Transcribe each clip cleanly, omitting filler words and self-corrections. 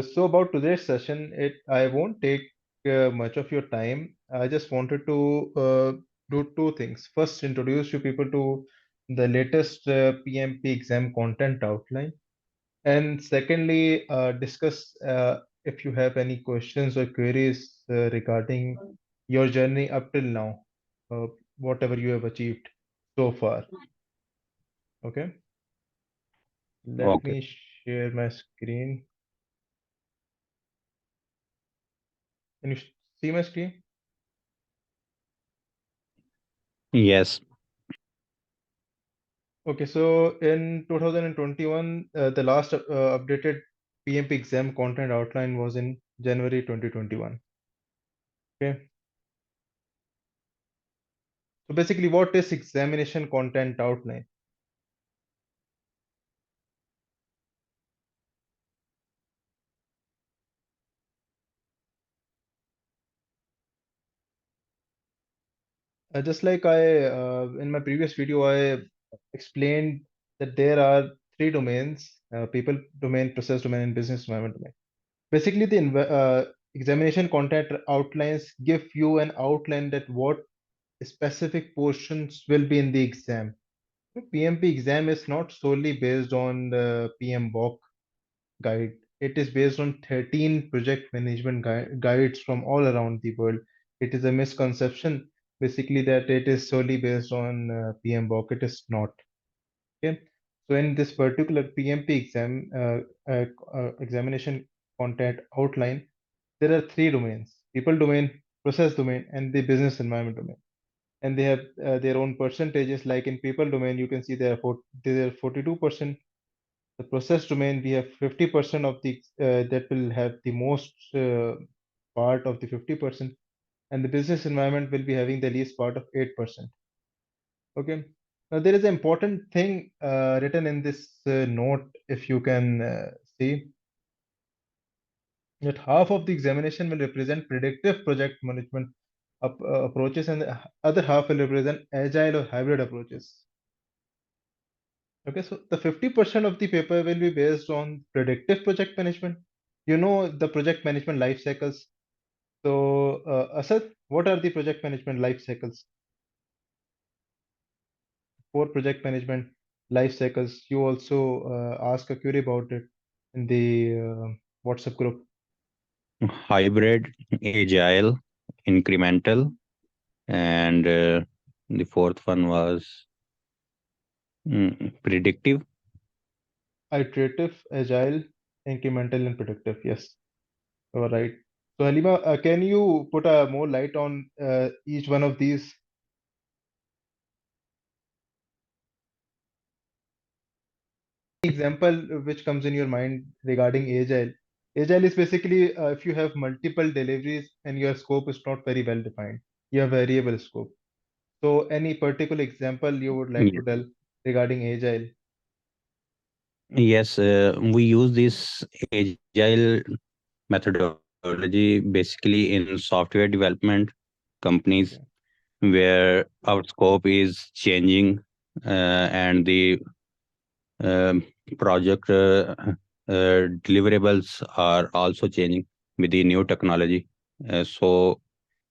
So about today's session, I won't take much of your time. I just wanted to do two things. First, introduce you people to the latest PMP exam content outline, and secondly, discuss if you have any questions or queries regarding your journey up till now, uh, whatever you have achieved so far. Okay, let Okay. me share my screen. Can you see my screen? Yes. Okay, so in 2021, the last updated PMP exam content outline was in January 2021. Okay, so basically, what is examination content outline? Just like in my previous video, I explained that there are three domains: people domain, process domain, and business environment domain. Basically, the examination content outlines give you an outline that what specific portions will be in the exam. PMP exam is not solely based on the PMBOK guide. It is based on 13 project management guides from all around the world. It is a misconception, basically, that it is solely based on PMBOK. It is not. Okay. So in this particular PMP examination content outline, there are three domains: people domain, process domain, and the business environment domain. And they have their own percentages. Like in people domain, you can see there are 42%. The process domain, we have 50% of the that will have the most part of the 50%, and the business environment will be having the least part of 8%. Okay. Now there is an important thing written in this note, if you can see, that half of the examination will represent predictive project management approaches, and the other half will represent agile or hybrid approaches. Okay, so the 50% of the paper will be based on predictive project management. You know the project management life cycles. So, Asad, what are the project management life cycles? For project management life cycles, you also ask a query about it in the WhatsApp group. Hybrid, agile, incremental, and the fourth one was predictive. Iterative, agile, incremental, and predictive. Yes, all right. So, Halima, can you put a more light on each one of these example which comes in your mind regarding agile? Agile is basically if you have multiple deliveries and your scope is not very well defined, you have variable scope. So, any particular example you would like to Ye- tell regarding agile? Yes, we use this agile methodology basically in software development companies Okay. where our scope is changing and the um, project deliverables are also changing with the new technology. So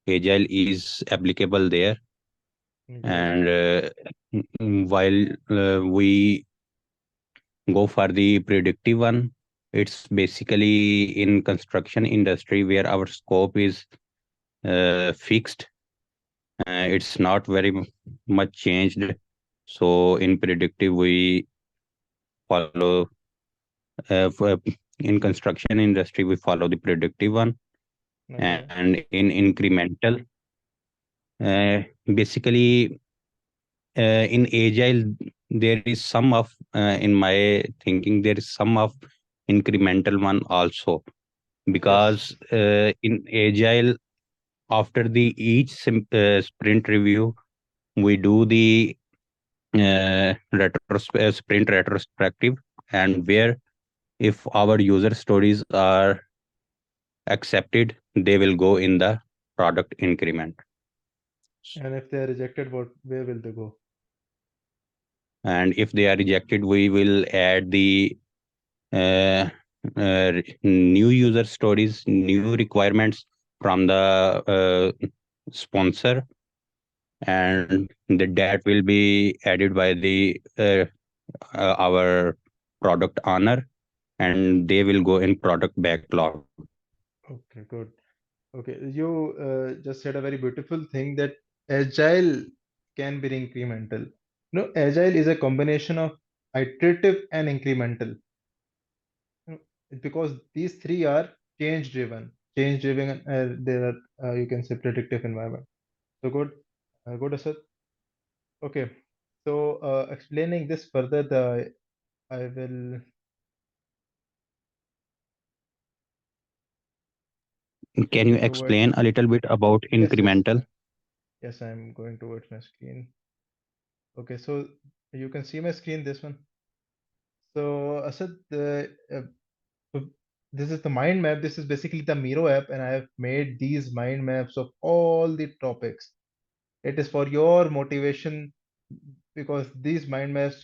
agile is applicable there. Yes. And while we go for the predictive one, it's basically in construction industry where our scope is fixed. It's not very much changed. So in predictive, we follow in construction industry we follow the predictive one, Okay. and in incremental, basically in agile there is some of in my thinking there is some of incremental one also, Yes. because in agile after the each sprint review we do the sprint retrospective, and where if our user stories are accepted they will go in the product increment. And if they are rejected, where will they go? And if they are rejected we will add the uh, new user stories, new requirements from the sponsor, and that will be added by the our product owner, and they will go in product backlog. Okay, good. Okay, you just said a very beautiful thing that agile can be incremental. No, agile is a combination of iterative and incremental. You know, because these three are change driven, and they are you can say predictive environment. So good, good, Asad. Okay, so explaining this further, the I will Can you going towards explain a little bit about yes, yes, incremental? yes. I'm going towards my screen. Okay, so you can see my screen. This one. So Asad, so this is the mind map. This is basically the Miro app, and I have made these mind maps of all the topics. It is for your motivation because these mind maps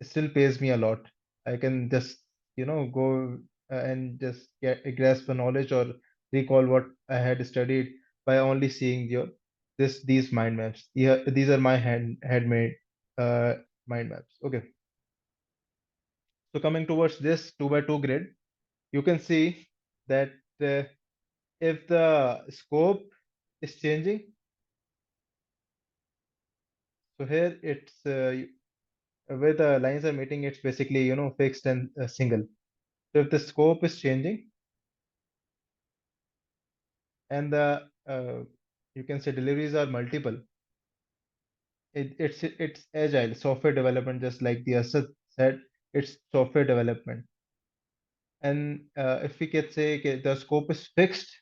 still pays me a lot. I can just, go and just get grasp the knowledge or recall what I had studied by only seeing these mind maps. Yeah, these are my handmade uh, mind maps. Okay, so coming towards this 2 by 2 grid, you can see that uh, if the scope is changing, so here it's where the lines are meeting, it's basically fixed and single. So if the scope is changing and the you can say deliveries are multiple, it's agile software development, just like the Asad said, it's software development. And if we can say okay, the scope is fixed,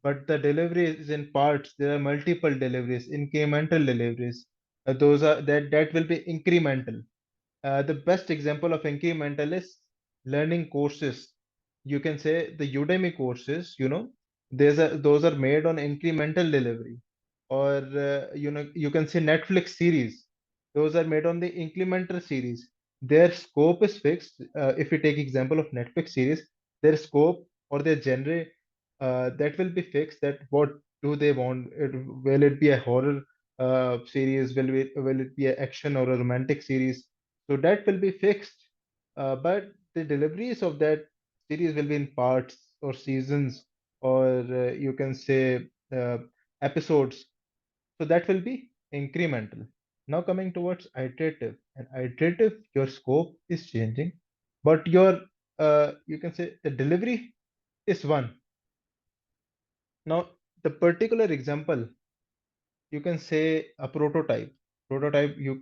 but the delivery is in parts, there are multiple deliveries, incremental deliveries. Those are that will be incremental. The best example of incremental is learning courses. You can say the Udemy courses, those are made on incremental delivery. Or you can say Netflix series. Those are made on the incremental series. Their scope is fixed. If you take example of Netflix series, their scope or their genre that will be fixed. That what do they want? Will it be a horror series? Will it be an action or a romantic series? So that will be fixed, but the deliveries of that series will be in parts or seasons, or you can say uh, episodes. So that will be incremental. Now coming towards iterative. And iterative, your scope is changing, but your you can say the delivery is one. Now the particular example, you can say a prototype. Prototype you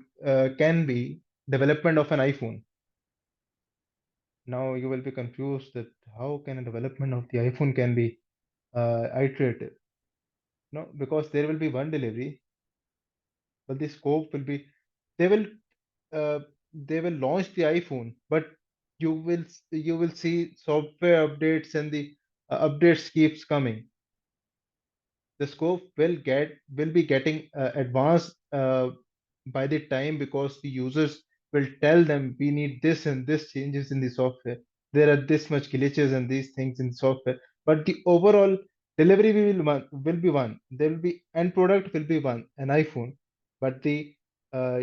can be development of an iPhone. Now you will be confused that how can a development of the iPhone can be iterative? No, because there will be one delivery, but the scope will be they will uh, they will launch the iPhone, but you will see software updates and the updates keeps coming. The scope will be getting advanced by the time, because the users will tell them we need this and this changes in the software. There are this much glitches and these things in the software, but the overall delivery will be one. There will be end product will be one, an iPhone, but the uh,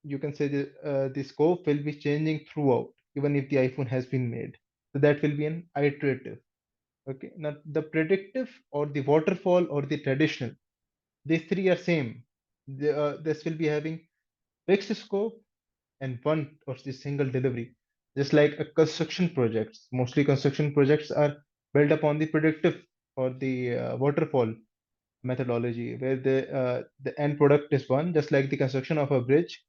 you can say the scope will be changing throughout, even if the iPhone has been made. So that will be an iterative. Okay, now the predictive or the waterfall or the traditional, these three are same. This will be having fixed scope and one or the single delivery. Just like a construction projects, mostly construction projects are built upon the predictive or the waterfall methodology, where the end product is one. Just like the construction of a bridge,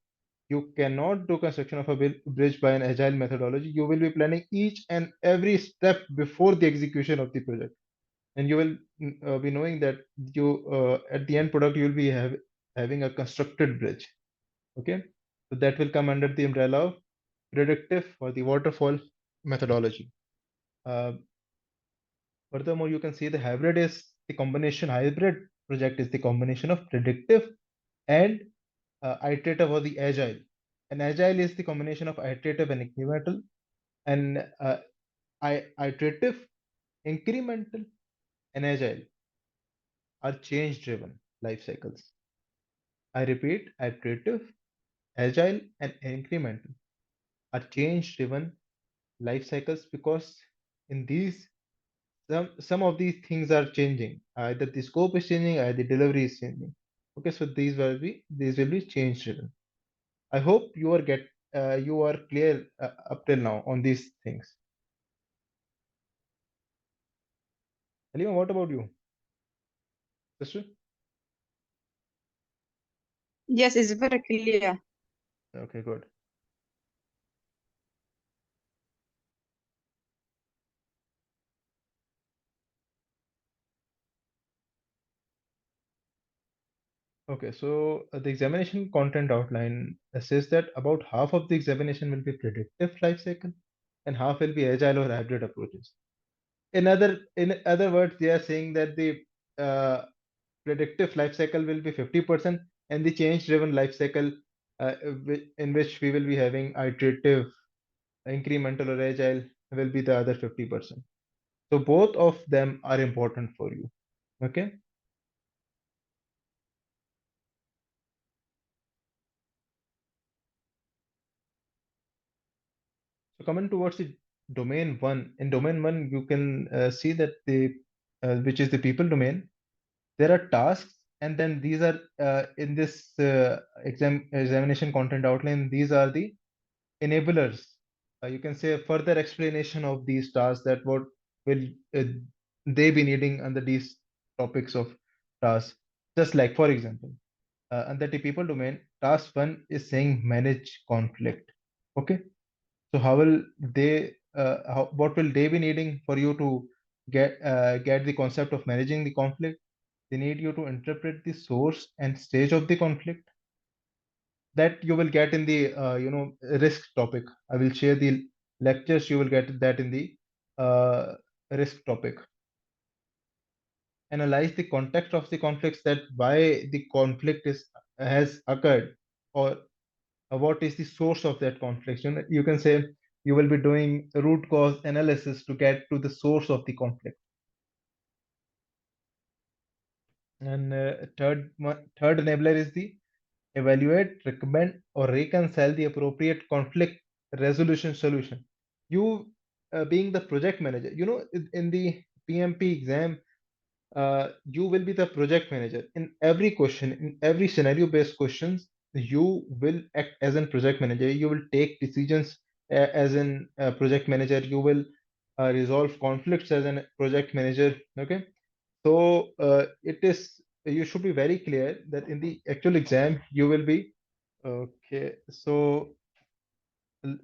you cannot do construction of a bridge by an agile methodology. You will be planning each and every step before the execution of the project, and you will be knowing that you at the end product you will be having a constructed bridge. Okay, so that will come under the umbrella of predictive or the waterfall methodology. uh, Furthermore, you can see the hybrid project is the combination of predictive and iterative or the agile. And agile is the combination of iterative and incremental, and Iterative, incremental, and agile are change driven life cycles. I repeat, iterative, agile, and incremental are change driven life cycles because in these some of these things are changing. Either the scope is changing, either the delivery is changing. Okay, so these will be change driven. I hope you are clear up till now on these things. Halima, what about you, sister? Yes, it's very clear. Okay, good. Okay, so the examination content outline says that about half of the examination will be predictive life cycle and half will be agile or hybrid approaches. In other words, they are saying that the uh, predictive life cycle will be 50% and the change driven life cycle in which we will be having iterative, incremental or agile will be the other 50%. So both of them are important for you. Okay. So coming towards the domain one, in domain one, you can see that which is the people domain, there are tasks, and then these are in this examination content outline, these are the enablers. You can say a further explanation of these tasks that what will they be needing under these topics of tasks. Just like, for example, under the people domain, task one is saying manage conflict. Okay, so how will what will they be needing for you to get the concept of managing the conflict? They need you to interpret the source and stage of the conflict that you will get in the risk topic. I will share the lectures. You will get that in the uh, risk topic. Analyze the context of the conflicts, that why the conflict is has occurred, or what is the source of that conflict. You can say you will be doing root cause analysis to get to the source of the conflict. And third enabler is the evaluate, recommend, or reconcile the appropriate conflict resolution solution. You, being the project manager, in the PMP exam, you will be the project manager. In every question, in every scenario based questions, you will act as a project manager. You will take decisions as an project manager. You will resolve conflicts as a project manager. Okay, so it is, you should be very clear that in the actual exam you will be. Okay, so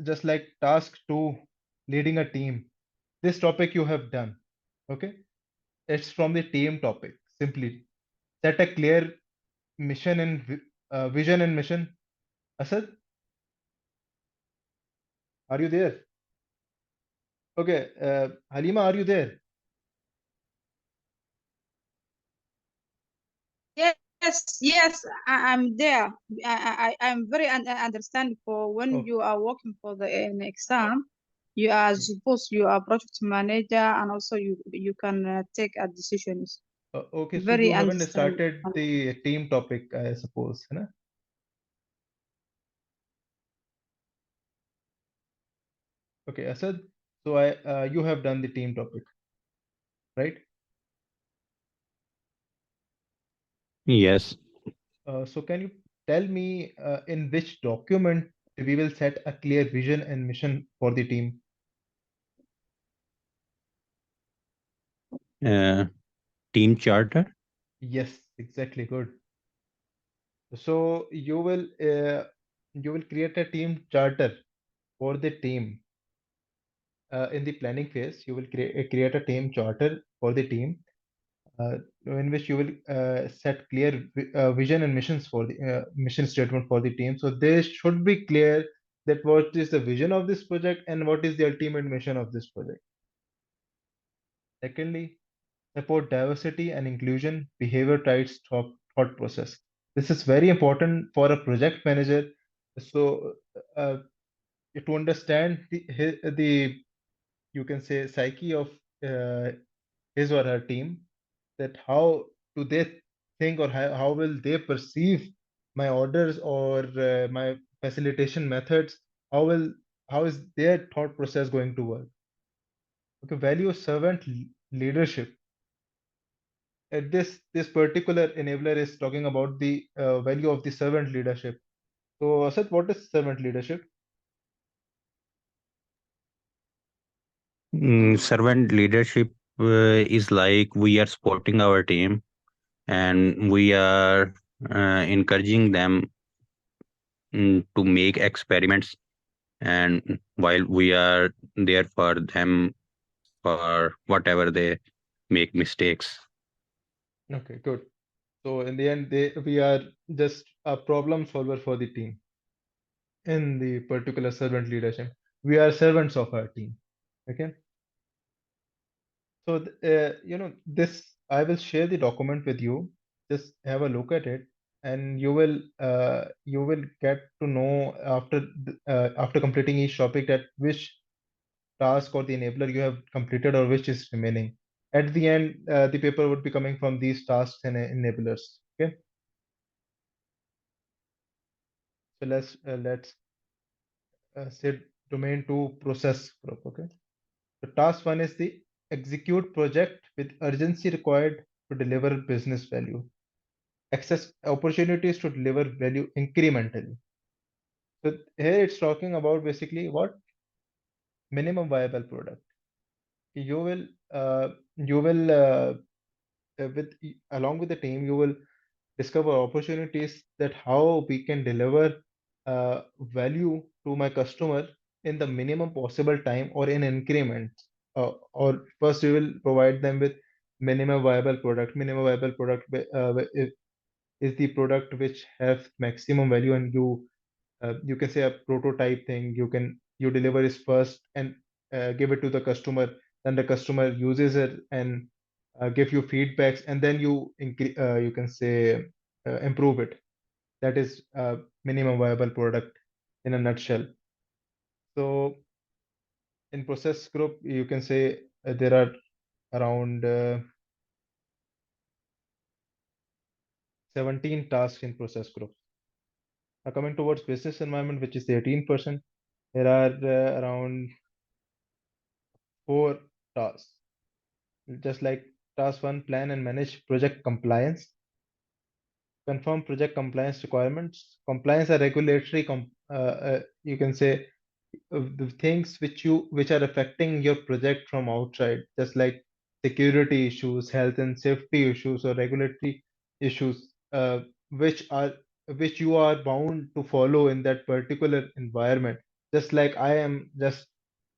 just like task two, leading a team, this topic you have done. Okay, it's from the team topic. Simply set a clear mission and vision and mission. Asad, are you there? Okay, Halima, are you there? Yes, yes, I'm there. I'm very understanding for when Oh, you are working for the an exam, you are supposed you are project manager and also you can take a decisions. okay, so Very you haven't understanding. started the team topic, I suppose, है ना? Okay, Asad, so you have done the team topic, right? Yes. So can you tell me in which document we will set a clear vision and mission for the team? Uh, Team charter. Yes, exactly, good. So you will create a team charter for the team. In the planning phase, you will create a team charter for the team, uh, in which you will set clear vision and missions for the mission statement for the team. So they should be clear that what is the vision of this project and what is the ultimate mission of this project. Secondly, support diversity and inclusion, behavior types, thought process. This is very important for a project manager. So to understand the you can say, psyche of uh, his or her team, that how do they think, or how will they perceive my orders or my facilitation methods? How will how is their thought process going to work? Okay, value of servant leadership. This particular enabler is talking about the value of the servant leadership. So, Asad, what is servant leadership? Servant leadership is like we are supporting our team and we are encouraging them to make experiments, and while we are there for them for whatever they make mistakes. Okay, good. So in the end, we are just a problem solver for the team in the particular servant leadership. We are servants of our team. Okay. So this, I will share the document with you. Just have a look at it, and you will get to know after after completing each topic that which task or the enabler you have completed or which is remaining. At the end, the paper would be coming from these tasks and enablers. Okay. So let's say domain two process group. Okay. So task one is the execute project with urgency required to deliver business value. Access opportunities to deliver value incrementally. So here it's talking about basically what minimum viable product. You will with along with the team, you will discover opportunities that how we can deliver value to my customer in the minimum possible time or in increments. Or first, we will provide them with minimum viable product. Minimum viable product is the product which have maximum value, and you can say a prototype thing. You deliver it first and give it to the customer. Then the customer uses it and give you feedbacks, and then you can say improve it. That is minimum viable product in a nutshell. So in process group, you can say there are around 17 tasks in process group. Now coming towards business environment, which is the 18%, there are around 4 tasks. Just like task 1, plan and manage project compliance. Confirm project compliance requirements. Compliance are regulatory, you can say the things which are affecting your project from outside, just like security issues, health and safety issues, or regulatory issues, which you are bound to follow in that particular environment. Just like I am just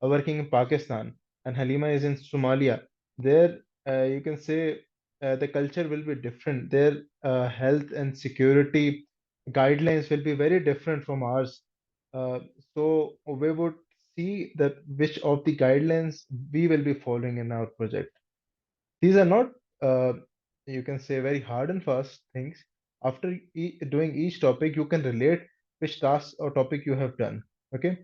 working in Pakistan and Halima is in Somalia. There, you can say the culture will be different. Their health and security guidelines will be very different from ours. uh, so we would see that which of the guidelines we will be following in our project. These are not, uh, you can say, very hard and fast things. After doing each topic, you can relate which task or topic you have done. Okay.